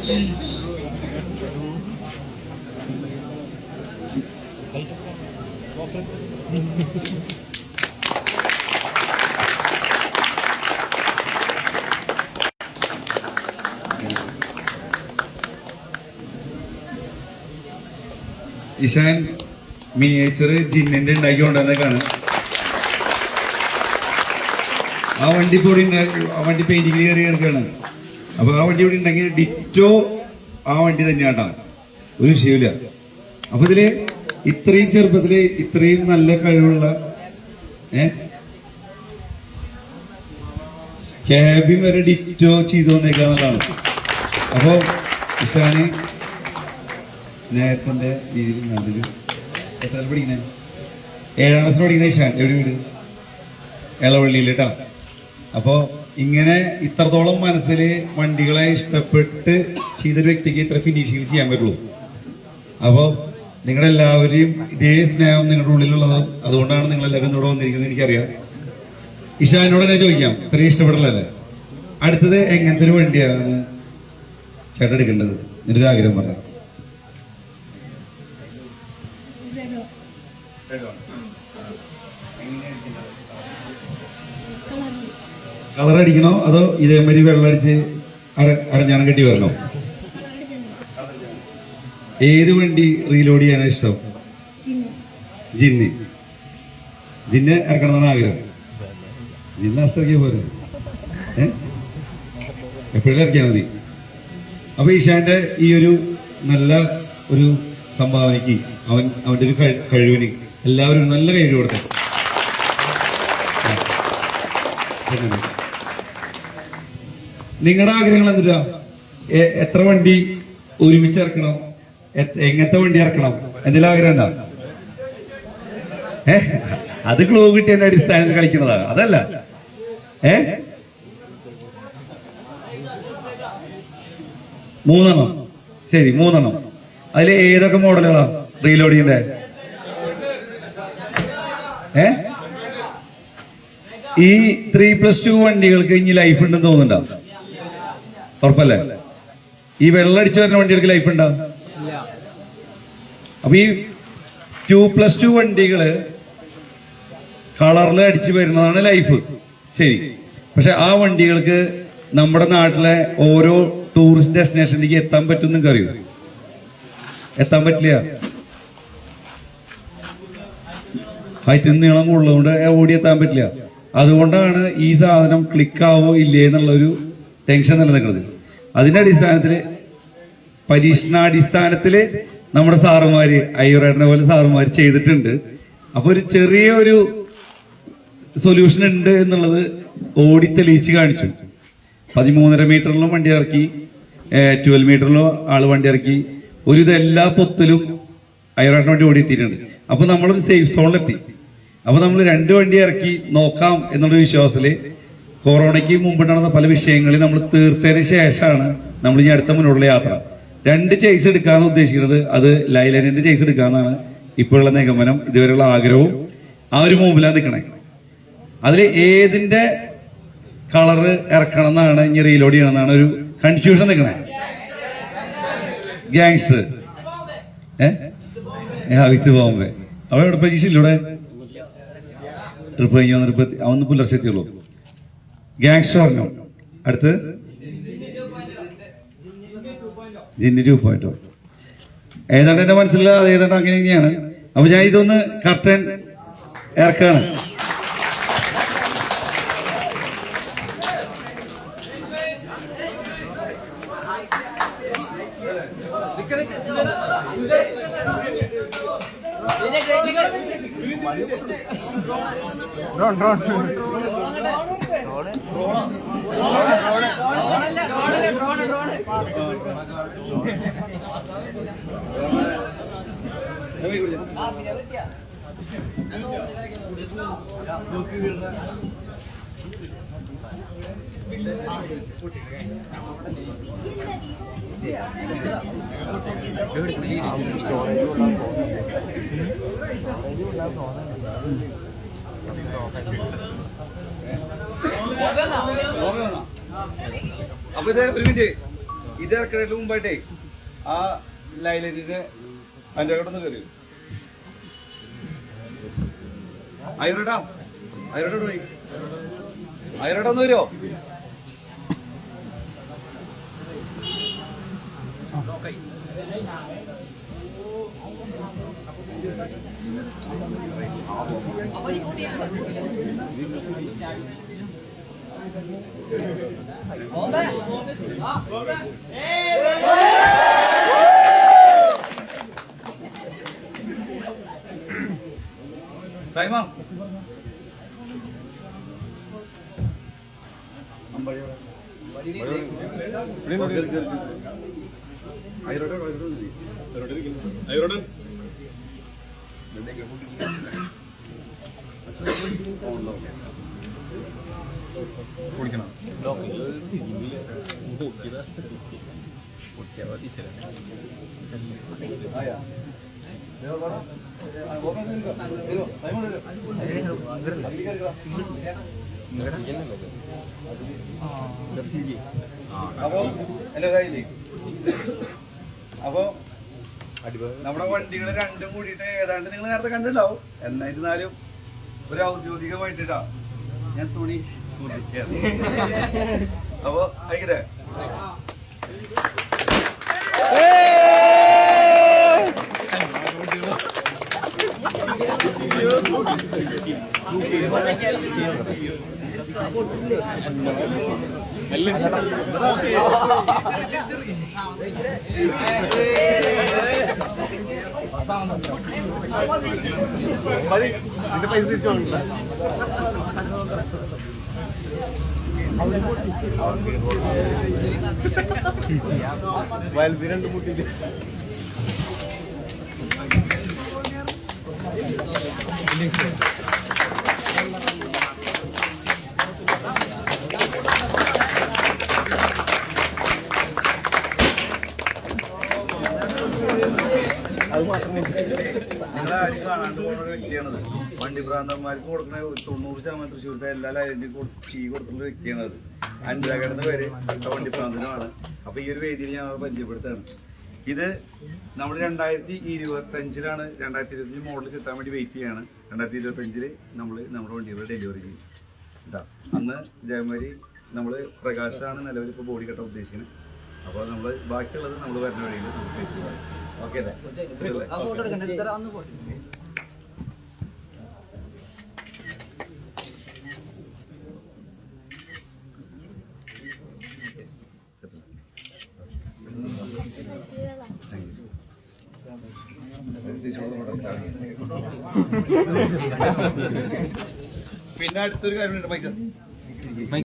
Ishan miniature ജിന്നിന്റെ ഉണ്ടാക്കിക്കൊണ്ടുവന്നേക്കാണ്. ആ വണ്ടി ഇപ്പോൾ ആ വണ്ടി പെയിന്റിങ്ങിൽ കയറി കിടക്കുകയാണ്. അപ്പൊ ആ വണ്ടി ഇവിടെ ഉണ്ടെങ്കിൽ ഡിറ്റോ ആ വണ്ടി തന്നെയാട്ടാ, ഒരു വിഷയമില്ല. അപ്പൊ ഇതില് ഇത്രയും ചെറുപ്പത്തില് ഇത്രയും നല്ല കഴിവുള്ള ക്യാബിൻ വരെ ഡിറ്റോ ചെയ്തു വന്നേക്കാന്നുള്ളതാണ്. അപ്പൊ ഇഷാന് സ്നേഹത്തിന്റെ രീതിയിൽ നല്ലൊരു എത്ര പഠിക്കുന്നത് 7ാം ക്ലാസ്സിൽ പഠിക്കുന്ന ഇഷാൻ എവിടെ വീട്? എളവള്ളിയിൽ കേട്ടോ. അപ്പോ ഇങ്ങനെ ഇത്രത്തോളം മനസ്സിൽ വണ്ടികളെ ഇഷ്ടപ്പെട്ട് ചെയ്തൊരു വ്യക്തിക്ക് ഇത്ര ഫിനിഷിങ് ചെയ്യാൻ പറ്റുള്ളൂ. അപ്പോ നിങ്ങളെല്ലാവരെയും ഇതേ സ്നേഹം നിങ്ങളുടെ ഉള്ളിലുള്ളത്, അതുകൊണ്ടാണ് നിങ്ങളെല്ലാവരും ഇവിടെ വന്നിരിക്കുന്നത് എനിക്കറിയാം. ഇഷാനോട് തന്നെ ചോദിക്കാം, ഇത്രയും ഇഷ്ടപ്പെടലല്ലേ, അടുത്തത് എങ്ങനത്തെ ഒരു വണ്ടിയാണ് ചേട്ടൻ എടുക്കേണ്ടത്? എന്നൊരു ആഗ്രഹം പറഞ്ഞു. കളർ അടിക്കണോ അതോ ഇതേമാതിരി വെള്ളമടിച്ച് അരഞ്ഞാണം കെട്ടി വരണോ? ഏത് വണ്ടി റീലോഡ് ചെയ്യാനാണ് ഇഷ്ടം? ജിന്ന് ഇറക്കണമെന്നാണ് ആഗ്രഹം. ജിന്ന് അഷ്ടക്കിയ പോലെ എപ്പോഴും ഇറക്കിയാൽ മതി. അപ്പൊ ഈശാന്റെ ഈ ഒരു നല്ല ഒരു സംഭാവനയ്ക്ക് അവന്റെ ഒരു കഴിവിന് എല്ലാവരും നല്ല കഴിവ് കൊടുത്തു. നിങ്ങളുടെ ആഗ്രഹങ്ങൾ എന്തിനാ? എത്ര വണ്ടി ഒരുമിച്ച് ഇറക്കണം? എങ്ങനത്തെ വണ്ടി ഇറക്കണം? എന്തെങ്കിലും ആഗ്രഹം ഉണ്ടാ? അത് ക്ലൂ കിട്ടിയതിന്റെ അടിസ്ഥാനത്തിൽ കളിക്കുന്നതാണ്, അതല്ല. 3 ശരി, 3. അതിൽ ഏതൊക്കെ മോഡലുകളാ റീലോഡ് ചെയ്യണ്ടേ? ഈ 3+2 വണ്ടികൾക്ക് ഇനി ലൈഫ് ഉണ്ടെന്ന് തോന്നുന്നുണ്ടോ? ഉറപ്പല്ലേ? ഈ വെള്ളടിച്ചു വരുന്ന വണ്ടികൾക്ക് ലൈഫ് ഉണ്ടാവും. അപ്പൊ ഈ 2+2 വണ്ടികള് കളറിൽ അടിച്ചു വരുന്നതാണ് ലൈഫ്, ശരി. പക്ഷെ ആ വണ്ടികൾക്ക് നമ്മുടെ നാട്ടിലെ ഓരോ ടൂറിസ്റ്റ് ഡെസ്റ്റിനേഷനിലേക്ക് എത്താൻ പറ്റും. നിങ്ങൾക്ക് അറിയൂ? എത്താൻ പറ്റില്ല. ഹൈറ്റിന് നീളം കൂടുതലുകൊണ്ട് ഓടിയെത്താൻ പറ്റില്ല. അതുകൊണ്ടാണ് ഈ സാധനം ക്ലിക്കാവോ ഇല്ലേ എന്നുള്ളൊരു ടെൻഷൻ നിലനിൽക്കുന്നത്. അതിന്റെ അടിസ്ഥാനത്തില് പരീക്ഷണാടിസ്ഥാനത്തില് നമ്മുടെ സാറുമാര് അയ്യൂറേട്ടനെ പോലെ സാറുമാര് ചെയ്തിട്ടുണ്ട്. അപ്പൊ ഒരു ചെറിയൊരു സൊല്യൂഷൻ ഉണ്ട് എന്നുള്ളത് ഓടി തെളിയിച്ച് കാണിച്ചു. 13.5 മീറ്ററിലും വണ്ടി ഇറക്കി, 12 മീറ്ററിലും ആള് വണ്ടി ഇറക്കി. ഒരു ഇതെല്ലാ പൊത്തിലും അയ്യൂറേട്ടൻ വണ്ടി ഓടിയെത്തിയിട്ടുണ്ട്. അപ്പൊ നമ്മളൊരു സേഫ് സോണിലെത്തി. അപ്പൊ നമ്മൾ 2 വണ്ടി ഇറക്കി നോക്കാം എന്നുള്ള വിശ്വാസത്തില് കൊറോണയ്ക്ക് മുമ്പ് നടന്ന പല വിഷയങ്ങളിൽ നമ്മൾ തീർത്തതിന് ശേഷമാണ് നമ്മൾ ഇനി അടുത്ത മുന്നോട്ടുള്ള യാത്ര. 2 ചേസ് എടുക്കാന്ന് ഉദ്ദേശിക്കുന്നത്, അത് ലൈലൈനിന്റെ ചേസ് എടുക്കാന്നാണ് ഇപ്പോഴുള്ള നിഗമനം. ഇതുവരെയുള്ള ആഗ്രഹവും ആ ഒരു മുമ്പിലാണ് നിൽക്കണേ. അതിൽ ഏതിന്റെ കളറ് ഇറക്കണം എന്നാണ് ഇനി റീലോഡ് ചെയ്യണമെന്നാണ് ഒരു കൺഫ്യൂഷൻ നിൽക്കണേ. ഗാങ്സ്റ്റർ വിത്ത് ബോംബെ. അവിടെ എവിടെ പ്രതീക്ഷയില്ലൂടെ? ട്രിപ്പ് കഴിഞ്ഞ് വന്നിട്ട് അവന്ന് പുലർച്ചെത്തിയുള്ളൂ. ഗാങ്സ്റ്റർ പറഞ്ഞു. അടുത്ത് ജിന്നി 2.0. ഏതാണ്ട് എന്റെ മനസ്സിലുള്ള അത് ഏതാണ്ട് അങ്ങനെ തന്നെയാണ്. അപ്പൊ ഞാൻ ഇതൊന്ന് കർട്ടൻ ഇറക്കാണ്. അപ്പൊ ഇത് ഒരു മിനിറ്റ് ഇത് ഇറക്കുന്നതിന് മുമ്പായിട്ടേ ആ ലൈലറ്റിന്റെ അതിന്റെ അങ്ങോട്ടൊന്ന് കയറി അയറോട്ടാ പോയി അയറോട്ട ഒന്ന് വരുമോ? സൈമ കുടിക്കണം അപ്പൊ എന്റെ കയ്യില് അപ്പൊ നമ്മുടെ വണ്ടികൾ രണ്ടും കൂടിയിട്ട് ഏതാണ്ട് നിങ്ങൾ നേരത്തെ കണ്ടിട്ടുണ്ടാവും. എന്നിരുന്നാലും ഒരു ഔദ്യോഗികമായിട്ടാ ഞാൻ തുണി അപ്പൊ ആയിക്കട്ടെ. ഇതിന്റെ പൈസ തിരിച്ചോണ്ടില്ല. വലുത് രണ്ട് മുട്ടിട്ട് അത് മാത്രമേ നിങ്ങളാരും കാണാണ്ട് പോകുന്ന ഒരു വ്യക്തിയാണത്. വണ്ടി ഭ്രാന്തന്മാർക്ക് കൊടുക്കുന്ന 90% തൃശ്ശൂരത്തെ എല്ലാ ലൈനിലും കീ കൊടുക്കുന്ന വ്യക്തിയാണത്. അനുരാഗെന്ന പേര് വണ്ടി ഭ്രാന്തനുമാണ്. അപ്പൊ ഈ ഒരു വേദിയിൽ ഞാൻ പരിചയപ്പെടുത്താണ്. ഇത് നമ്മൾ 2025 2025 മോഡൽ കിട്ടാൻ വേണ്ടി വെയിറ്റ് ചെയ്യാണ്. 2025 നമ്മൾ നമ്മുടെ വണ്ടികൾ ഡെലിവറി ചെയ്യും കേട്ടോ. അന്ന് ഇതേമാതിരി നമ്മൾ പ്രകാശാണ് നിലവിൽ ഇപ്പോൾ ബോഡി കെട്ടാൻ ഉദ്ദേശിക്കുന്നത്. അപ്പോൾ നമ്മൾ ബാക്കിയുള്ളത് നമ്മൾ വരുന്ന വഴിയിൽ നമുക്ക് വെയിറ്റ് ചെയ്യാം. ഓക്കെ അല്ലേ? പിന്നെ അടുത്തൊരു കാര്യം